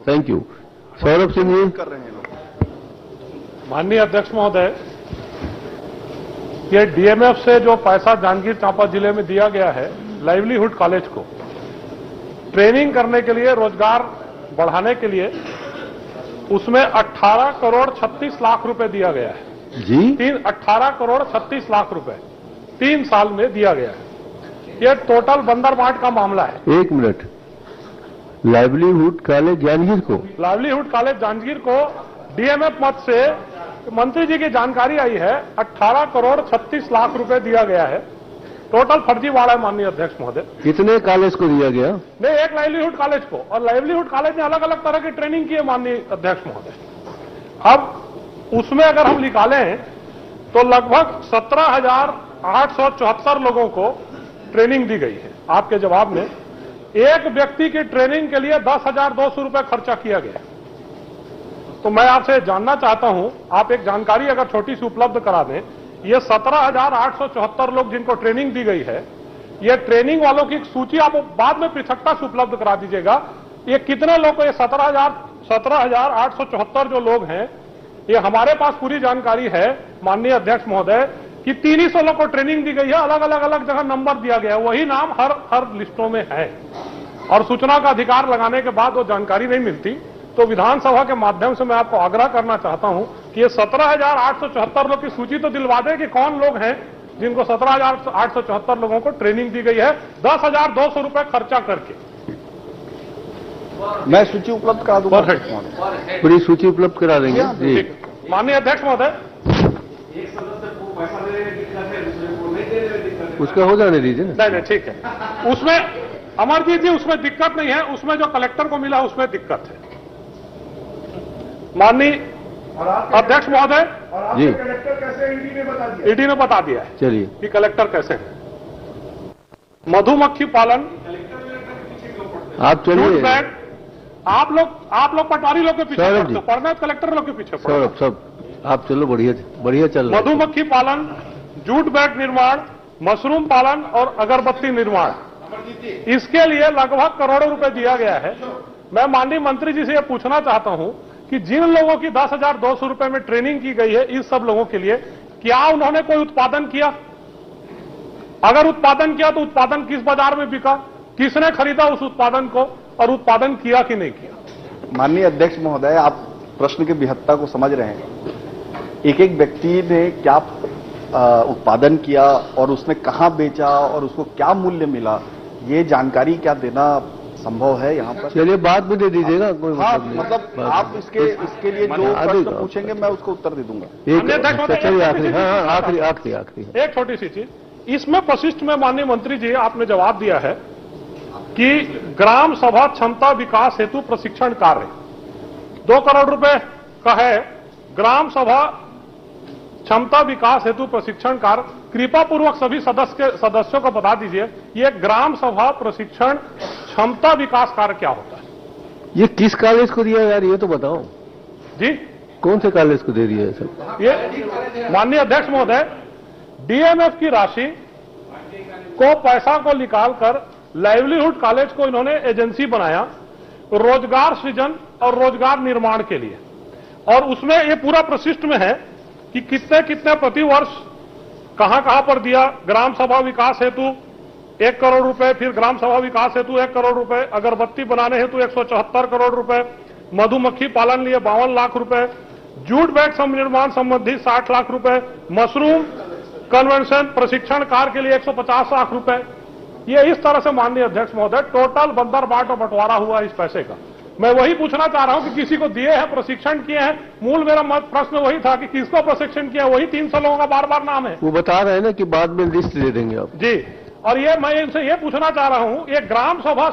Thank you. Saurabh Singh ji कर रहे हैं लोग। माननीय अध्यक्ष महोदय, ये डीएमएफ से जो पैसा जांजगीर चांपा जिले में दिया गया है लाइवलीहुड कॉलेज को ट्रेनिंग करने के लिए, रोजगार बढ़ाने के लिए, उसमें 18 करोड़ 36 लाख रुपए दिया गया है जी। 18 करोड़ 36 लाख रुपए 3 साल में दिया गया है। ये टोटल बंदरबाट का मामला है। एक मिनट, लाइवलीहुड कॉलेज जांजगीर को, लाइवलीहुड कॉलेज जांजगीर को डीएमएफ मद से मंत्री जी की जानकारी आई है 18 करोड़ 36 लाख रुपए दिया गया है। टोटल फर्जीवाड़ा है माननीय अध्यक्ष महोदय। कितने कॉलेज को दिया गया? नहीं, एक लाइवलीहुड कॉलेज को, और लाइवलीहुड कॉलेज ने अलग अलग तरह की ट्रेनिंग की है माननीय अध्यक्ष महोदय। अब उसमें अगर हम निकालें तो लगभग 17,874 लोगों को ट्रेनिंग दी गई है। आपके जवाब में एक व्यक्ति की ट्रेनिंग के लिए 10,200 रुपए खर्चा किया गया। तो मैं आपसे जानना चाहता हूं, आप एक जानकारी अगर छोटी सी उपलब्ध करा दें, ये 17,874 लोग जिनको ट्रेनिंग दी गई है, ये ट्रेनिंग वालों की सूची आप बाद में पृथकता से उपलब्ध करा दीजिएगा। ये कितने लोग, ये 17,874 जो लोग हैं, ये हमारे पास पूरी जानकारी है माननीय अध्यक्ष महोदय कि 300 लोग को ट्रेनिंग दी गई है। अलग अलग जगह नंबर दिया गया है, वही नाम हर लिस्टों में है, और सूचना का अधिकार लगाने के बाद वो जानकारी नहीं मिलती। तो विधानसभा के माध्यम से मैं आपको आग्रह करना चाहता हूं कि ये 17,874 लोग की सूची तो दिलवा दें कि कौन लोग हैं जिनको 17,874 लोगों को ट्रेनिंग दी गई है 10,200 रुपए खर्चा करके। मैं सूची उपलब्ध करा दूंगा, पूरी सूची उपलब्ध करा देंगे जी। माननीय अध्यक्ष महोदय, उसका हो जाने दीजिए ना। नहीं, ठीक है। उसमें अमरजीत जी, उसमें दिक्कत नहीं है, उसमें जो कलेक्टर को मिला उसमें दिक्कत है माननीय अध्यक्ष महोदय जी। कलेक्टर कैसे ईडी ने बता दिया है, चलिए कि कलेक्टर कैसे है। मधुमक्खी पालन, आप चलिए, आप लोग पटवारी लोग के पीछे पड़ते हो, पढ़ना कलेक्टर लोग के पीछे पड़ो। सौरभ सब आप चलो, बढ़िया चल रहा है। मधुमक्खी पालन, जूट बैग निर्माण, मशरूम पालन और अगरबत्ती निर्माण, इसके लिए लगभग करोड़ों रुपए दिया गया है। मैं माननीय मंत्री जी से यह पूछना चाहता हूं कि जिन लोगों की 10,200 रुपए में ट्रेनिंग की गई है, इस सब लोगों के लिए क्या उन्होंने कोई उत्पादन किया? अगर उत्पादन किया तो उत्पादन किस बाजार में बिका, किसने खरीदा उस उत्पादन को, और उत्पादन किया कि नहीं किया? माननीय अध्यक्ष महोदय, आप प्रश्न की बृहत्ता को समझ रहे हैं। एक एक व्यक्ति ने क्या उत्पादन किया और उसने कहां बेचा और उसको क्या मूल्य मिला, ये जानकारी क्या देना संभव है यहाँ पर? चलिए बाद में दे दीजिएगा, कोई मतलब आप इसके लिए जो प्रश्न पूछेंगे मैं उसको उत्तर दे दूंगा। आखिरी एक छोटी सी चीज इसमें प्रशिष्ट में माननीय मंत्री जी आपने जवाब दिया है कि ग्राम सभा क्षमता विकास हेतु प्रशिक्षण कार्य 2 करोड़ रुपए का है। ग्राम सभा क्षमता विकास हेतु प्रशिक्षण कार्य, कृपा पूर्वक सभी सदस्यों को बता दीजिए, ये ग्राम सभा प्रशिक्षण क्षमता विकास कार्य क्या होता है? ये किस कॉलेज को दिया यार, ये तो बताओ जी। कौन से कॉलेज को दे दिया है सर? ये माननीय अध्यक्ष महोदय, डीएमएफ की राशि को पैसा को निकालकर लाइवलीहुड कॉलेज को इन्होंने एजेंसी बनाया रोजगार सृजन और रोजगार निर्माण के लिए, और उसमें ये पूरा प्रशिष्ट में है कि कितने कितने प्रति वर्ष कहां कहां पर दिया। ग्राम सभा विकास हेतु 1 करोड़ रुपए, फिर ग्राम सभा विकास हेतु 1 करोड़ रुपए, अगरबत्ती बनाने हेतु 174 करोड़ रुपए, मधुमक्खी पालन लिए 52 लाख रुपए, जूट बैग निर्माण संबंधी 60 लाख रुपए, मशरूम कन्वेंशन प्रशिक्षण कार्य के लिए 150 लाख रुपए। ये इस तरह से माननीय अध्यक्ष महोदय टोटल बंदरबाट और बंटवारा हुआ इस पैसे का। मैं वही पूछना चाह रहा हूं कि किसी को दिए हैं, प्रशिक्षण किए हैं। मूल मेरा प्रश्न वही था कि किसको प्रशिक्षण किया, वही 300 लोगों का बार बार नाम है। वो बता रहे हैं ना कि बाद में लिस्ट दे देंगे आप जी। और ये मैं इनसे ये पूछना चाह रहा हूं, ये ग्राम सभा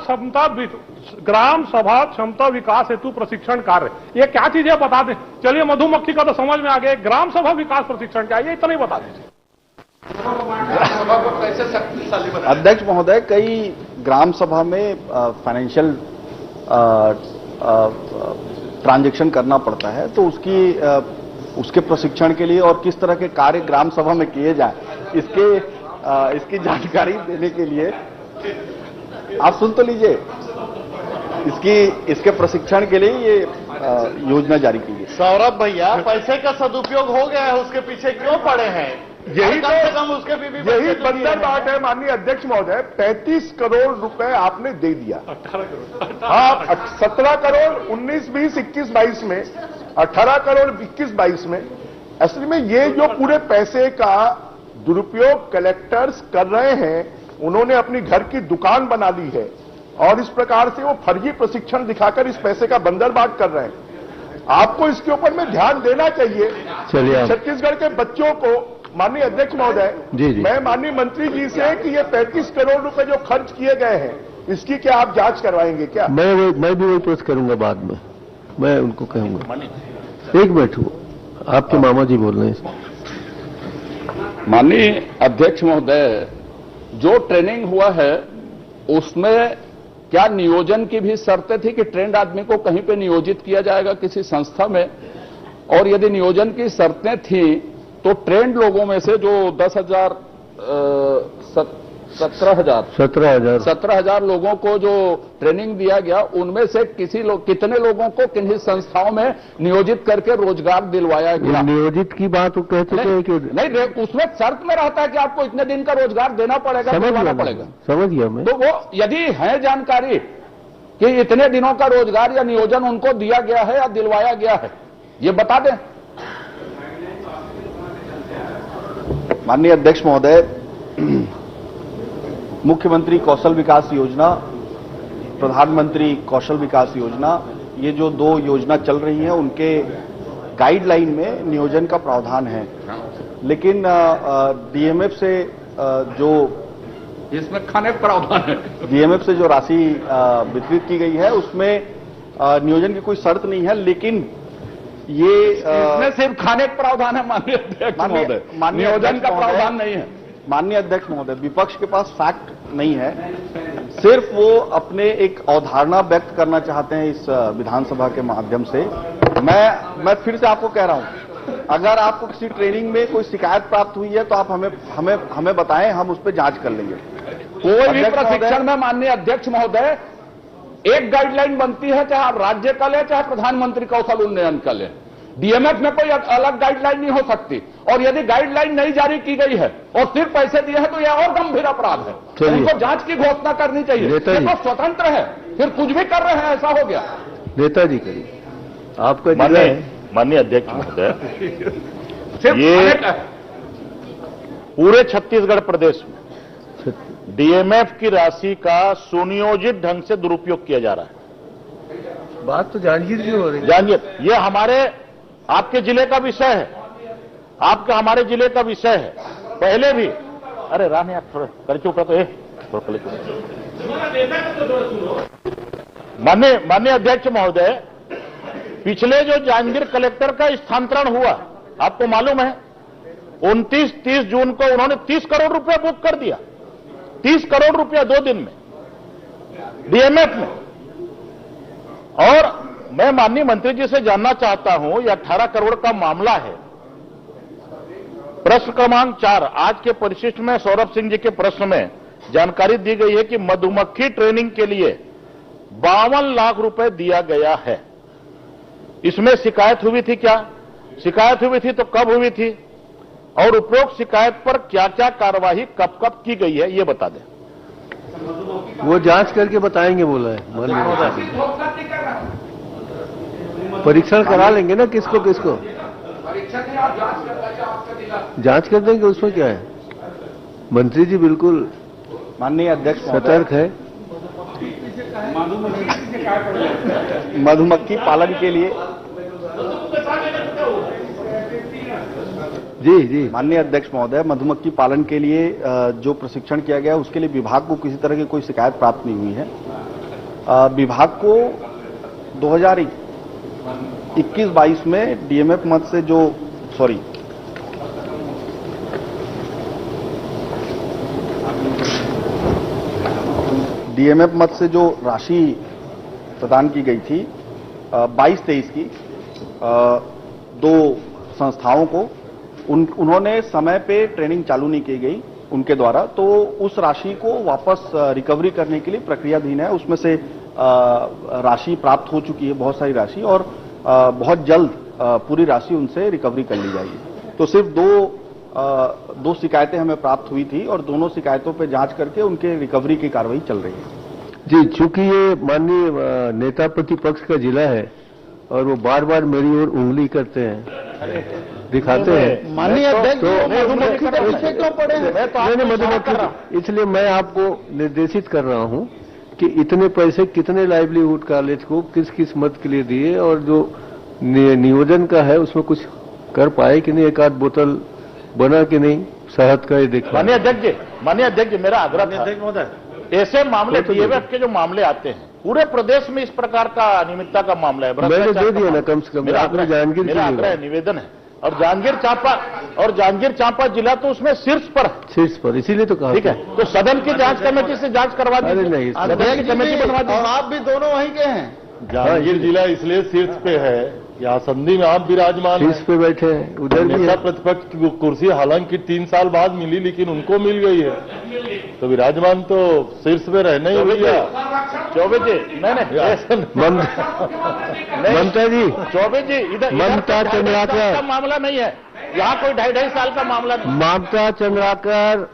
क्षमता विकास हेतु प्रशिक्षण कार्य, ये क्या चीज है बता दें। चलिए मधुमक्खी का तो समझ में आ गया, ग्राम सभा विकास प्रशिक्षण क्या है, ये इतना ही बता दीजिए। अध्यक्ष महोदय, कई ग्राम सभा में फाइनेंशियल ट्रांजैक्शन करना पड़ता है, तो उसके प्रशिक्षण के लिए और किस तरह के कार्य ग्राम सभा में किए जाए, इसकी जानकारी देने के लिए आप सुन तो लीजिए। इसके प्रशिक्षण के लिए ये योजना जारी की है। सौरभ भैया, पैसे का सदुपयोग हो गया है, उसके पीछे क्यों पड़े हैं? यही कम से कम उसके भी यही बंदर बात है माननीय अध्यक्ष महोदय। 35 करोड़ रुपए आपने दे दिया। 18 करोड़। हाँ, 17 करोड़ 19-20, 21-22 में, 18 करोड़ 21-22 में। असल में ये जो पूरे पैसे का दुरुपयोग कलेक्टर्स कर रहे हैं, उन्होंने अपनी घर की दुकान बना ली है और इस प्रकार से वो फर्जी प्रशिक्षण दिखाकर इस पैसे का बंदरबाट कर रहे हैं। आपको इसके ऊपर में ध्यान देना चाहिए। चलिए छत्तीसगढ़ के बच्चों को माननीय अध्यक्ष महोदय, जी। मैं माननीय मंत्री जी से कि ये 35 करोड़ रुपए जो खर्च किए गए हैं, इसकी क्या आप जांच करवाएंगे क्या? मैं भी वही प्रश्न करूंगा बाद में, मैं उनको कहूंगा। एक मिनट, आपके मामा जी बोल रहे हैं। माननीय अध्यक्ष महोदय, जो ट्रेनिंग हुआ है उसमें क्या नियोजन की भी शर्तें थी कि ट्रेंड आदमी को कहीं पे नियोजित किया जाएगा किसी संस्था में? और यदि नियोजन की शर्तें थी तो ट्रेंड लोगों में से जो 10,000 17,000 लोगों को जो ट्रेनिंग दिया गया, उनमें से कितने लोगों को किन्हीं संस्थाओं में नियोजित करके रोजगार दिलवाया गया? नियोजित की बात वो कह चुके हैं कि नहीं, उसमें शर्त में रहता है कि आपको इतने दिन का रोजगार देना पड़ेगा, दिलवाना पड़ेगा। समझ गया मैं। तो वो यदि है जानकारी कि इतने दिनों का रोजगार या नियोजन उनको दिया गया है या दिलवाया गया है, ये बता दें। माननीय अध्यक्ष महोदय, मुख्यमंत्री कौशल विकास योजना, प्रधानमंत्री कौशल विकास योजना, ये जो दो योजना चल रही हैं, उनके गाइडलाइन में नियोजन का प्रावधान है। लेकिन डीएमएफ से जो इसमें खाने का प्रावधान है, डीएमएफ से जो राशि वितरित की गई है उसमें नियोजन की कोई शर्त नहीं है। लेकिन ये इसमें सिर्फ खाने का प्रावधान है माननीय अध्यक्ष महोदय, नियोजन का प्रावधान नहीं है। माननीय अध्यक्ष महोदय, विपक्ष के पास फैक्ट नहीं है, सिर्फ वो अपने एक अवधारणा व्यक्त करना चाहते हैं इस विधानसभा के माध्यम से। मैं फिर से आपको कह रहा हूं, अगर आपको किसी ट्रेनिंग में कोई शिकायत प्राप्त हुई है तो आप हमें बताएं, हम उस पर जांच कर लेंगे। कोई भी प्रशिक्षण में माननीय अध्यक्ष महोदय एक गाइडलाइन बनती है, चाहे आप राज्य का ले चाहे प्रधानमंत्री कौशल उन्नयन का ले। डीएमएफ में कोई अलग गाइडलाइन नहीं हो सकती, और यदि गाइडलाइन नहीं जारी की गई है और सिर्फ पैसे दिए हैं तो यह और गंभीर अपराध है। उनको जांच की घोषणा करनी चाहिए। ये तो स्वतंत्र है, फिर कुछ भी कर रहे हैं, ऐसा हो गया। नेताजी करिए, आपका माननीय अध्यक्ष महोदय, ये पूरे छत्तीसगढ़ प्रदेश में डीएमएफ की राशि का सुनियोजित ढंग से दुरुपयोग किया जा रहा है। बात तो जांजगीर की हो रही है। जांजगीर, ये हमारे आपके जिले का विषय है, आपके हमारे जिले का विषय है। पहले भी, अरे रानी आप थोड़ा कर चुप रहो, माननीय अध्यक्ष महोदय, पिछले जो जांजगीर कलेक्टर का स्थानांतरण हुआ, आपको मालूम है 29-30 जून को उन्होंने 30 करोड़ रुपया बुक कर दिया। 30 करोड़ रुपया 2 दिन में डीएमएफ में। और मैं माननीय मंत्री जी से जानना चाहता हूं, यह 18 करोड़ का मामला है। प्रश्न क्रमांक 4, आज के परिशिष्ट में सौरभ सिंह जी के प्रश्न में जानकारी दी गई है कि मधुमक्खी ट्रेनिंग के लिए 52 लाख रुपए दिया गया है। इसमें शिकायत हुई थी क्या? शिकायत हुई थी तो कब हुई थी? और उपरोक्त शिकायत पर क्या क्या कार्रवाई कब कब की गई है, ये बता दें। वो जांच करके बताएंगे बोला है। परीक्षण करा लेंगे ना, किसको किसको जांच कर देंगे, उसमें क्या है। मंत्री जी बिल्कुल माननीय अध्यक्ष सतर्क है। मधुमक्खी पालन के लिए जी माननीय अध्यक्ष महोदय, मधुमक्खी पालन के लिए जो प्रशिक्षण किया गया उसके लिए विभाग को किसी तरह की कोई शिकायत प्राप्त नहीं हुई है। विभाग को 2021-22 में डीएमएफ मद से जो डीएमएफ मद से जो राशि प्रदान की गई थी 22-23 की, 2 संस्थाओं को उन्होंने समय पे ट्रेनिंग चालू नहीं की गई उनके द्वारा, तो उस राशि को वापस रिकवरी करने के लिए प्रक्रियाधीन है। उसमें से राशि प्राप्त हो चुकी है, बहुत सारी राशि, और बहुत जल्द पूरी राशि उनसे रिकवरी कर ली जाएगी। तो सिर्फ दो शिकायतें हमें प्राप्त हुई थी और दोनों शिकायतों पर जांच करके उनके रिकवरी की कार्रवाई चल रही है। जी, चूंकि ये माननीय नेता प्रतिपक्ष का जिला है और वो बार बार मेरी ओर उंगली करते हैं, दिखाते हैं। माननीय अध्यक्ष मधुमक्खी के पीछे क्यों पड़े हैं? मैंने मधुमक्खी, इसलिए मैं आपको निर्देशित कर रहा हूं कि इतने पैसे कितने लाइवलीहुड कॉलेज को किस किस मत के लिए दिए और जो नियोजन का है उसमें कुछ कर पाए कि नहीं, एक आध बोतल बना कि नहीं शहद का, ये देखा। माननीय अध्यक्ष जी, मेरा आग्रह था, ऐसे मामले डीएमएफ के जो मामले आते हैं पूरे प्रदेश में इस प्रकार का अनियमितता का मामला है, मैंने दे दिया ना कम से कम। मेरा आग्रह निवेदन है। और जांजगीर चांपा जिला तो उसमें शीर्ष पर, इसीलिए तो कहा। ठीक है, तो सदन की जांच कमेटी से जांच करवा दीजिए। नहीं, सदन की कमेटी बनवा दीजिए। और आप भी दोनों वहीं के हैं। जांजगीर जिला इसलिए शीर्ष पे है कि आसंदी में आप विराजमान शीर्ष पे बैठे हैं, उधर भी नेता प्रतिपक्ष की कुर्सी हालांकि 3 साल बाद मिली लेकिन उनको मिल गई है, तो विराजमान तो शीर्ष पे रहना ही भैया। चौबे जी, ममता जी, चौबे जी, इधर ममता चंद्राकर का मामला नहीं है, यहाँ कोई 2.5 साल का मामला नहीं। ममता चंद्राकर,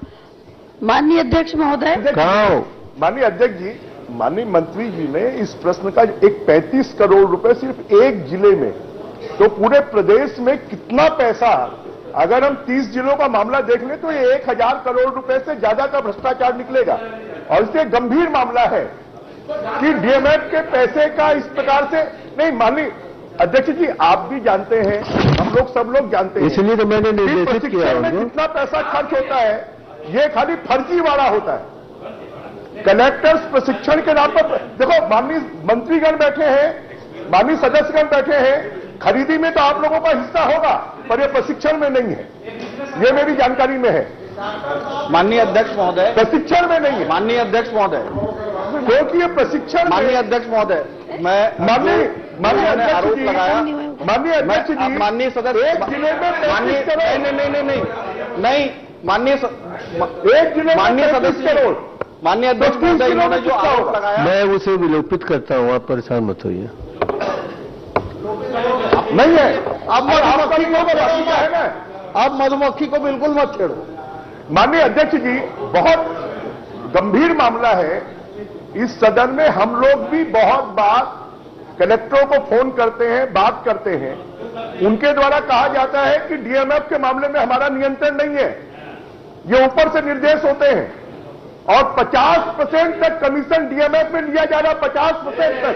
माननीय अध्यक्ष महोदय, कहाँ हो? माननीय अध्यक्ष जी, माननीय मंत्री जी ने इस प्रश्न का एक 35 करोड़ रुपए सिर्फ एक जिले में, तो पूरे प्रदेश में कितना पैसा, अगर हम 30 जिलों का मामला देख लें तो ये 1000 करोड़ रुपए से ज्यादा का भ्रष्टाचार निकलेगा। और इससे गंभीर मामला है कि डीएमएफ के पैसे का इस प्रकार से नहीं। माननीय अध्यक्ष जी, आप भी जानते हैं, हम लोग सब लोग जानते हैं, इसलिए तो मैंने निर्देशित किया में कितना पैसा खर्च होता है, ये खाली फर्जीवाड़ा होता है। कलेक्टर्स प्रशिक्षण के नाम पर देखो, माननीय मंत्रीगण बैठे हैं, माननीय सदस्यगण बैठे हैं, खरीदी में तो आप लोगों का हिस्सा होगा पर ये प्रशिक्षण में नहीं है, ये मेरी जानकारी में है। माननीय अध्यक्ष महोदय, प्रशिक्षण में नहीं है। माननीय अध्यक्ष महोदय, क्योंकि ये प्रशिक्षण, माननीय अध्यक्ष महोदय, मैं माननीय आरोप लगाया, माननीय अध्यक्ष जी, माननीय सदस्य, एक जिले में नहीं, माननीय सदस्य करोड़, माननीय अध्यक्ष महोदय, इन्होंने जो आरोप लगाया, मैं उसे विलोपित करता हूं, आप परेशान मत होइए। नहीं है। आप मधुमक्खी को बिल्कुल मत छेड़ो। माननीय अध्यक्ष जी, बहुत गंभीर मामला है। इस सदन में हम लोग भी बहुत बार कलेक्टरों को फोन करते हैं, बात करते हैं, उनके द्वारा कहा जाता है कि डीएमएफ के मामले में हमारा नियंत्रण नहीं है, ये ऊपर से निर्देश होते हैं और 50% तक कमीशन डीएमएफ में लिया जा रहा, 50% तक।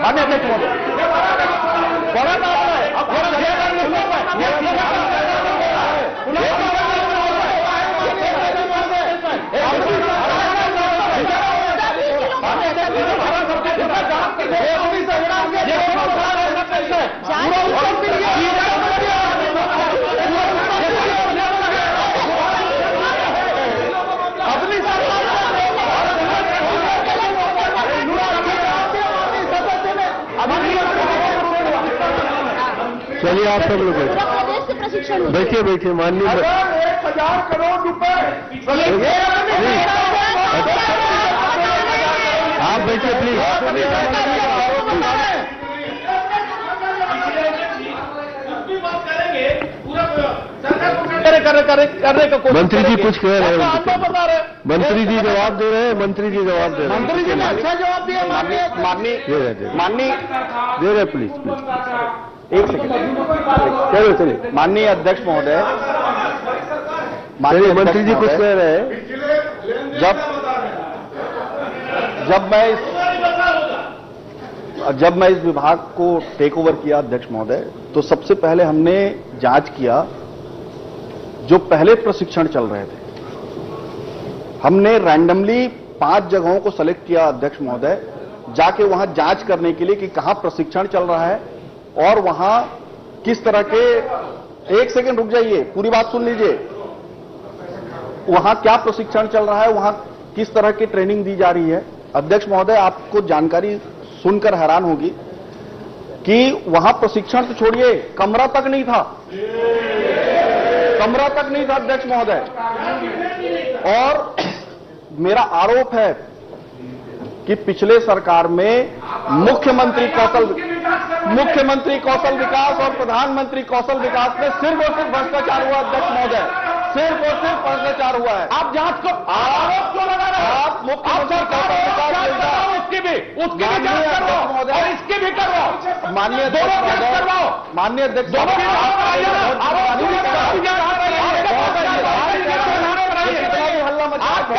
माननीय अध्यक्ष महोदय, बड़ा मामला है। चलिए आप सब लोग बैठिए, माननीय 1000 करोड़ रुपए, आप बैठिए प्लीज। करने का मंत्री जी कुछ कह रहे हैं, मंत्री जी जवाब दे रहे हैं, मंत्री जी जवाब दे रहे हैं। मंत्री जी ने अच्छा जवाब दिया। माननीय दे रहे, प्लीज एक सेकंड, चलिए। माननीय अध्यक्ष महोदय, मंत्री जी कुछ कह रहे हैं। जब मैं इस विभाग को टेक ओवर किया अध्यक्ष महोदय, तो सबसे पहले हमने जांच किया जो पहले प्रशिक्षण चल रहे थे। हमने रैंडमली 5 जगहों को सेलेक्ट किया अध्यक्ष महोदय, जाके वहां जांच करने के लिए कि कहां प्रशिक्षण चल रहा है और वहां किस तरह के, एक सेकंड रुक जाइए, पूरी बात सुन लीजिए, वहां क्या प्रशिक्षण चल रहा है, वहां किस तरह की ट्रेनिंग दी जा रही है। अध्यक्ष महोदय, आपको जानकारी सुनकर हैरान होगी कि वहां प्रशिक्षण तो छोड़िए, कमरा तक नहीं था, अध्यक्ष महोदय। और मेरा आरोप है कि पिछले सरकार में मुख्यमंत्री कौशल विकास और प्रधानमंत्री कौशल विकास में सिर्फ और सिर्फ भ्रष्टाचार हुआ। अध्यक्ष महोदय, सिर्फ और सिर्फ भ्रष्टाचार हुआ है। आप जांच को आरोप क्यों लगा रहे हैं? आप मुख्यमंत्री कौशल विकास योजना उसकी भी जांच करवाओ और इसकी भी करवाओ। माननीय अध्यक्ष हल्ला मचा प्लीज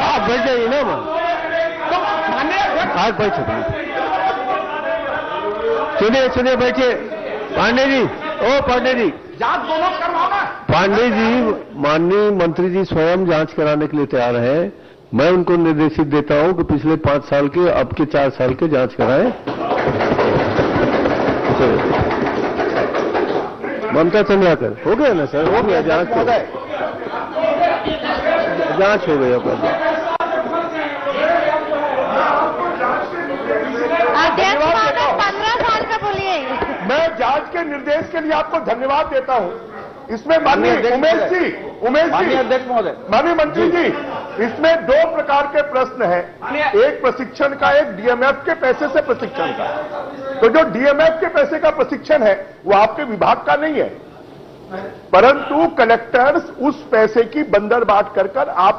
आप बैठ जाइए ना। आज बैठे सुनिए बैठिए। पांडे जी, ओ पांडे जी, जांच दोनों करवाना। पांडे जी, माननीय मंत्री जी स्वयं जांच कराने के लिए तैयार है। मैं उनको निर्देशित देता हूं कि पिछले 5 साल के, अब के 4 साल के जांच कराएं। ममता चंद्राकर, हो गया ना सर? हो गया जांच, हो गया, जांच हो गई। अध्यक्ष महोदय 15 साल का बोलिए। मैं जांच के निर्देश के लिए आपको धन्यवाद देता हूं। इसमें माननीय उमेश जी, अध्यक्ष महोदय, माननीय मंत्री जी, इसमें 2 प्रकार के प्रश्न हैं। एक प्रशिक्षण का, एक डीएमएफ के पैसे से प्रशिक्षण का। तो जो डीएमएफ के पैसे का प्रशिक्षण है वो आपके विभाग का नहीं है, परंतु कलेक्टर्स उस पैसे की बंदरबाट कर आप